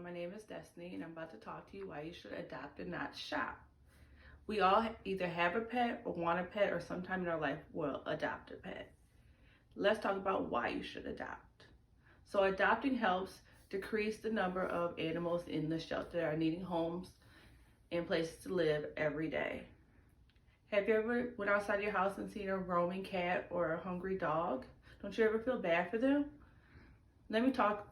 My name is Destiny, and I'm about to talk to you why you should adopt and not shop. We all either have a pet or want a pet, or sometime in our life will adopt a pet. Let's talk about why you should adopt. So adopting helps decrease the number of animals in the shelter that are needing homes and places to live every day. Have you ever went outside your house and seen a roaming cat or a hungry dog? Don't you ever feel bad for them? Let me talk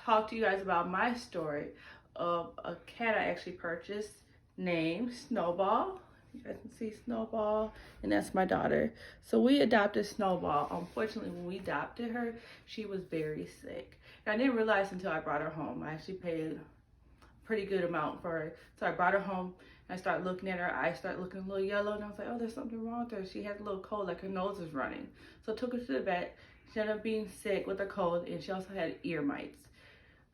to you guys about my story of a cat I actually purchased named Snowball. You guys can see Snowball, and that's my daughter. So we adopted Snowball. Unfortunately, when we adopted her, she was very sick. And I didn't realize until I brought her home. I actually paid a pretty good amount for her. So I brought her home, and I started looking at her eyes, started looking a little yellow, and I was like, oh, there's something wrong with her. She has a little cold, like her nose is running. So I took her to the vet. She ended up being sick with a cold, and she also had ear mites.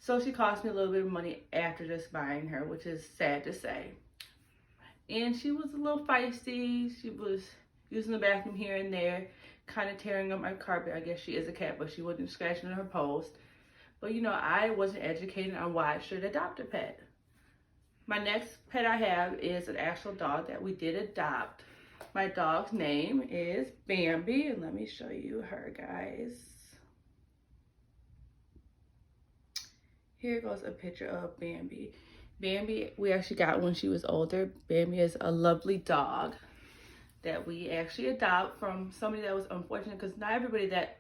So she cost me a little bit of money after just buying her, which is sad to say. And she was a little feisty. She was using the bathroom here and there, kind of tearing up my carpet. I guess she is a cat, but she wasn't scratching her post. But you know, I wasn't educated on why I should adopt a pet. My next pet I have is an actual dog that we did adopt. My dog's name is Bambi, and let me show you her, guys. Here goes a picture of Bambi. Bambi, we actually got when she was older. Bambi is a lovely dog that we actually adopt from somebody that was unfortunate, because not everybody that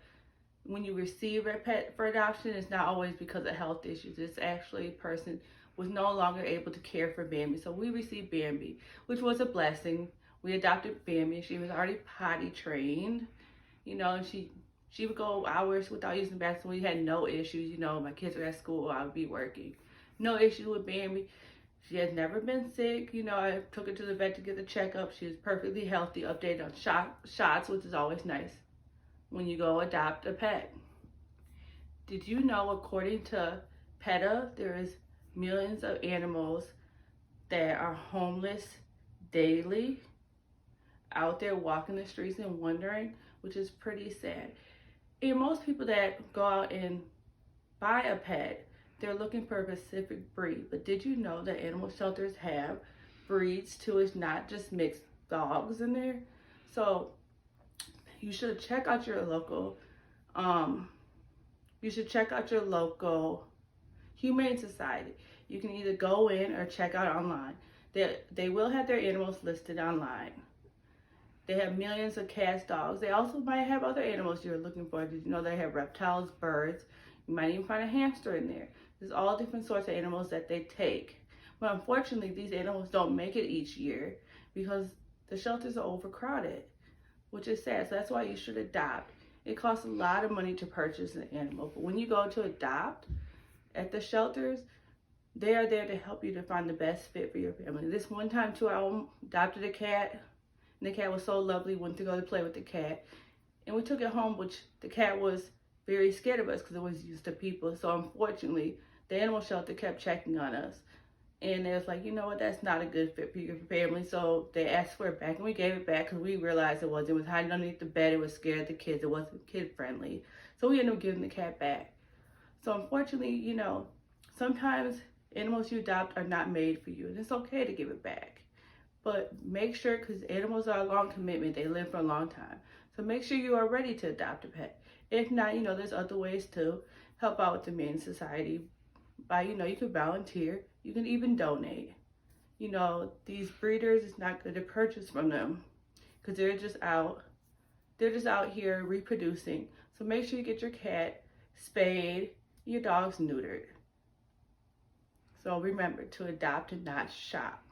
when you receive a pet for adoption, it's not always because of health issues. It's actually a person was no longer able to care for Bambi. So we received Bambi, which was a blessing. We adopted Bambi. She was already potty trained, you know, and she would go hours without using the bathroom. We had no issues. You know, my kids were at school, I would be working. No issues with Bambi. She has never been sick. You know, I took her to the vet to get the checkup. She was perfectly healthy, updated on shots, which is always nice when you go adopt a pet. Did you know, according to PETA, there is millions of animals that are homeless daily, out there walking the streets and wandering, which is pretty sad. And most people that go out and buy a pet, they're looking for a specific breed. But did you know that animal shelters have breeds too? It's not just mixed dogs in there. So you should check out your local, humane society. You can either go in or check out online. They will have their animals listed online. They have millions of cats, dogs. They also might have other animals you're looking for. Did you know they have reptiles, birds? You might even find a hamster in there. There's all different sorts of animals that they take. But unfortunately, these animals don't make it each year because the shelters are overcrowded, which is sad. So that's why you should adopt. It costs a lot of money to purchase an animal. But when you go to adopt at the shelters, they are there to help you to find the best fit for your family. This one time too, I adopted a cat. And the cat was so lovely. Went to go to play with the cat. And we took it home, which the cat was very scared of us because it was used to people. So unfortunately, the animal shelter kept checking on us. And they was like, you know what, that's not a good fit for your family. So they asked for it back, and we gave it back because we realized it was hiding underneath the bed. It was scared of the kids. It wasn't kid friendly. So we ended up giving the cat back. So unfortunately, you know, sometimes animals you adopt are not made for you. And it's okay to give it back. But make sure, because animals are a long commitment, they live for a long time. So make sure you are ready to adopt a pet. If not, you know, there's other ways to help out with the Humane Society. By, you know, you can volunteer, you can even donate. You know, these breeders, it's not good to purchase from them because they're just out here reproducing. So make sure you get your cat spayed, your dog's neutered. So remember to adopt and not shop.